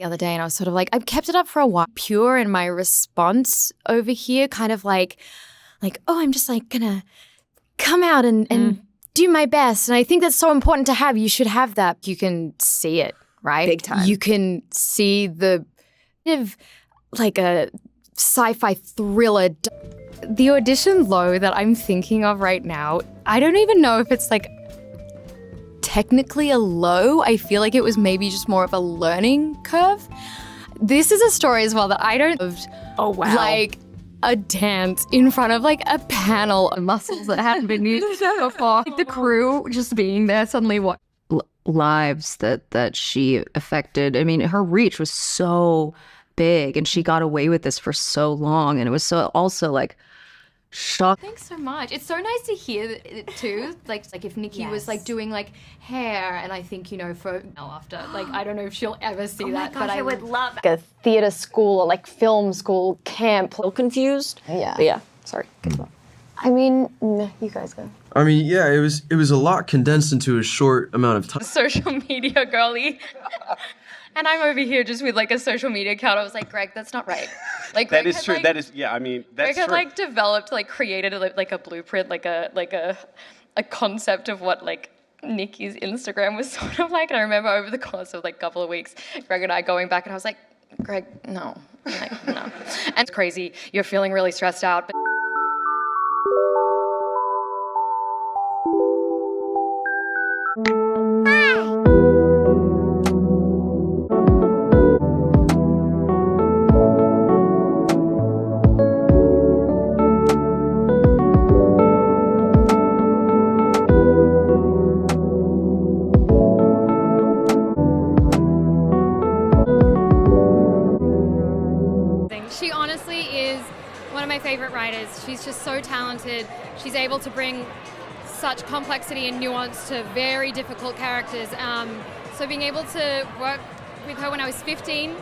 the other day and I was sort of like, I've kept it up for a while. Pure in my response over here, kind of like, oh, I'm just like gonna come out and do my best. And I think that's so important to have. You should have that. You can see it, right? Big time. You can see the like a sci-fi thriller. The audition low that I'm thinking of right now, I don't even know if it's like technically a low. I feel like it was maybe just more of a learning curve. This is a story as well that I don't have. Oh, wow. Like a dance in front of like a panel of muscles that hadn't been used before. Like the crew just being there suddenly what lives that she affected. I mean, her reach was so big and she got away with this for so long, and it was so also like shock. Thanks so much. It's so nice to hear it too. Like if Nikki was like doing like hair, and I think, you know, for after, like I don't know if she'll ever see that, Gosh, but I would love Like a theater school or like film school camp. A little confused. Yeah. But yeah, sorry. I mean, you guys go. I mean, yeah, it was a lot condensed into a short amount of time. social media girly. And I'm over here just with like a social media account. I was like, Greg, that's not right. Like That Greg is had, true. Like, That is, yeah. I mean, that's Greg had true. like developed, like created like a blueprint, like a concept of what like Nikki's Instagram was sort of like. And I remember over the course of like a couple of weeks, Greg and I going back, and I was like, Greg, no, like no. And it's crazy. You're feeling really stressed out, but. She honestly is one of my favorite writers. She's just so talented. She's able to bring such complexity and nuance to very difficult characters. So being able to work with her when I was 15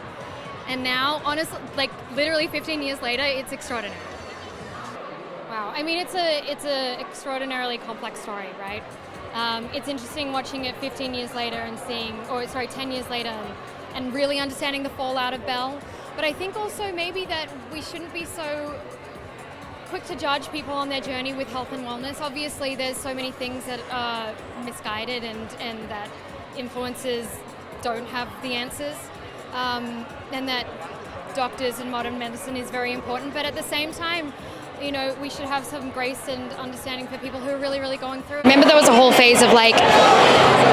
and now, honestly, like literally 15 years later, it's extraordinary. Wow. I mean, it's a extraordinarily complex story, right? It's interesting watching it 15 years later and 10 years later and really understanding the fallout of Belle. But I think also maybe that we shouldn't be so quick to judge people on their journey with health and wellness. Obviously, there's so many things that are misguided and that influencers don't have the answers, and that doctors and modern medicine is very important. But at the same time, you know, we should have some grace and understanding for people who are really, really going through it. Remember there was a whole phase of like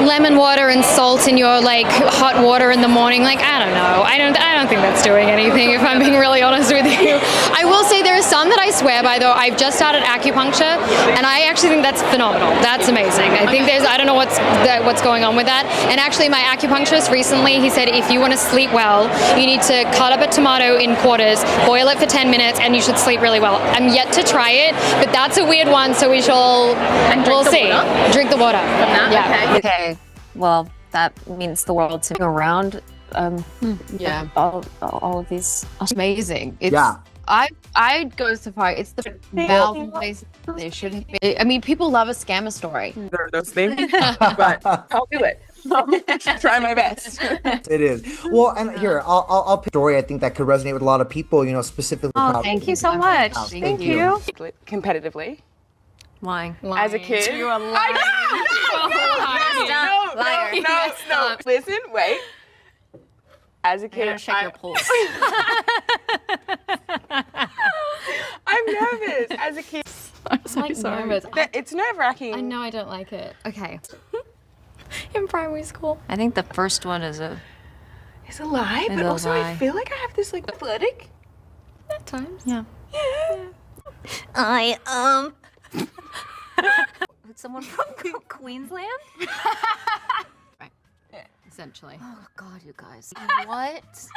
lemon water and salt in your like hot water in the morning. Like, I don't know. I don't think that's doing anything, if I'm being really honest with you. I will say there are some that I swear by though. I've just started acupuncture and I actually think that's phenomenal. That's amazing. I think I don't know what's going on with that. And actually my acupuncturist recently, he said if you want to sleep well, you need to cut up a tomato in quarters, boil it for 10 minutes, and you should sleep really well. I'm yet to try it, but that's a weird one, so we'll see. Water? Drink the water. Yeah. Okay, well, that means the world to me around Yeah. all of these. Amazing. Yeah. I'd go so far. It's the mouth place they shouldn't be. I mean, people love a scammer story. There are those things, but I'll do it. Try my best. It is. Well, and here, I'll pick a story I think that could resonate with a lot of people, you know, specifically. Oh, thank you so much. Thank you. Competitively. Lying. As a kid. You are lying. No. Listen, wait. As a kid, Shake your pulse. I'm nervous. As a kid, I'm so sorry. it's nerve-wracking. I know I don't like it. Okay. In primary school. I think the first one is It's a lie, but a also lie. I feel like I have this like athletic. At times. Yeah. Someone from Queensland? Essentially. Oh God, you guys. What?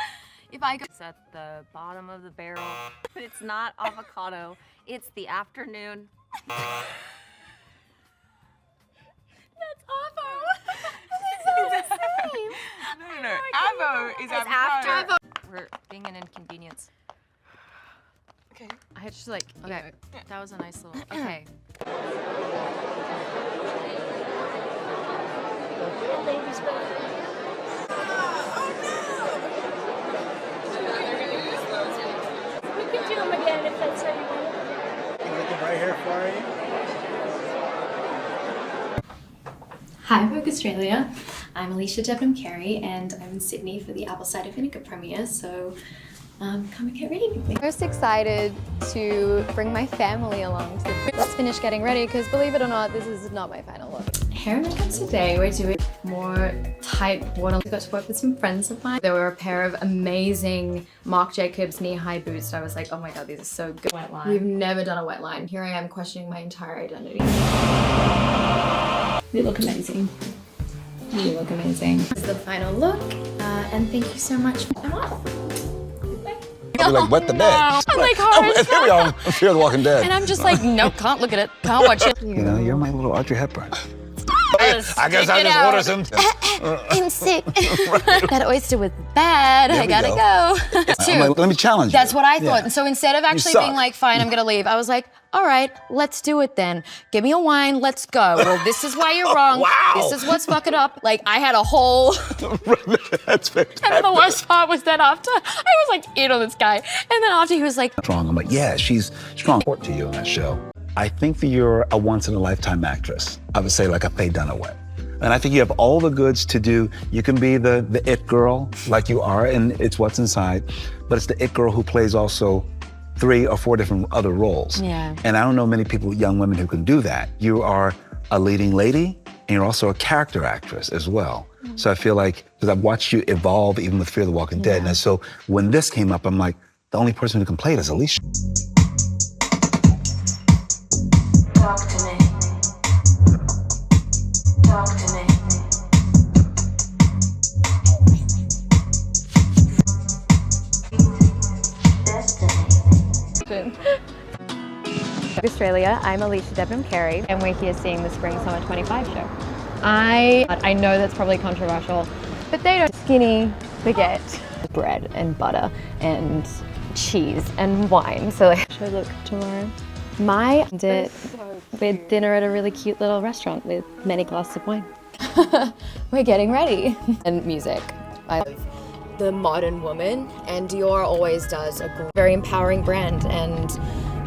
If I go it's at the bottom of the barrel, but it's not avocado. It's the afternoon. That's Avo. It's the same. No. Avo is It's avocado. We're being an inconvenience. Okay. I had just like, okay, that was a nice little, okay. Hi, Vogue Australia. I'm Alycia Debnam-Carey and I'm in Sydney for the Apple Cider Vinegar premiere, so come and get ready with me. Most excited to bring my family along to the Let's finish getting ready because believe it or not, this is not my final look. Hair and makeup today, we're doing more tight water. I got to work with some friends of mine. There were a pair of amazing Marc Jacobs knee-high boots. I was like, oh my god, these are so good. Wet line. We've never done a wet line. Here I am questioning my entire identity. You look amazing. You look amazing. This is the final look, and thank you so much. I'm off. You're like, wet the bed. I'm like, horror. Here we are, Fear the Walking Dead. And I'm just like, nope, can't look at it, can't watch it. You know, you're my little Audrey Hepburn. I guess I'll just order some. I'm sick. That oyster was bad. There I we gotta go. I'm like, let me challenge you. That's what I thought. Yeah. And so instead of actually suck. being like, fine, I'm gonna leave, I was like, all right, let's do it then. Give me a wine, let's go. Well, this is why you're wrong. Wow. This is what's fucking up. Like, I had a whole... That's fantastic. And the worst part was that after, I was like in on this guy. And then after he was like... Strong. I'm like, yeah, she's strong. Support to you on that show. I think that you're a once-in-a-lifetime actress. I would say like a Faye Dunaway. And I think you have all the goods to do. You can be the it girl like you are, and it's what's inside. But it's the it girl who plays also 3 or 4 different other roles. Yeah. And I don't know many people, young women who can do that. You are a leading lady, and you're also a character actress as well. So I feel like, because I've watched you evolve even with Fear the Walking Dead. And so when this came up, I'm like, the only person who can play it is Alycia. Talk to me. Talk to me. Australia, I'm Alycia Debnam-Carey and we're here seeing the Spring Summer 25 show. I know that's probably controversial, but they don't skinny forget bread and butter and cheese and wine. So like, show look tomorrow. With dinner at a really cute little restaurant with many glasses of wine. We're getting ready. And music. I love the modern woman, and Dior always does a very empowering brand and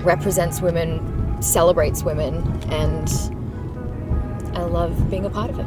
represents women, celebrates women, and I love being a part of it.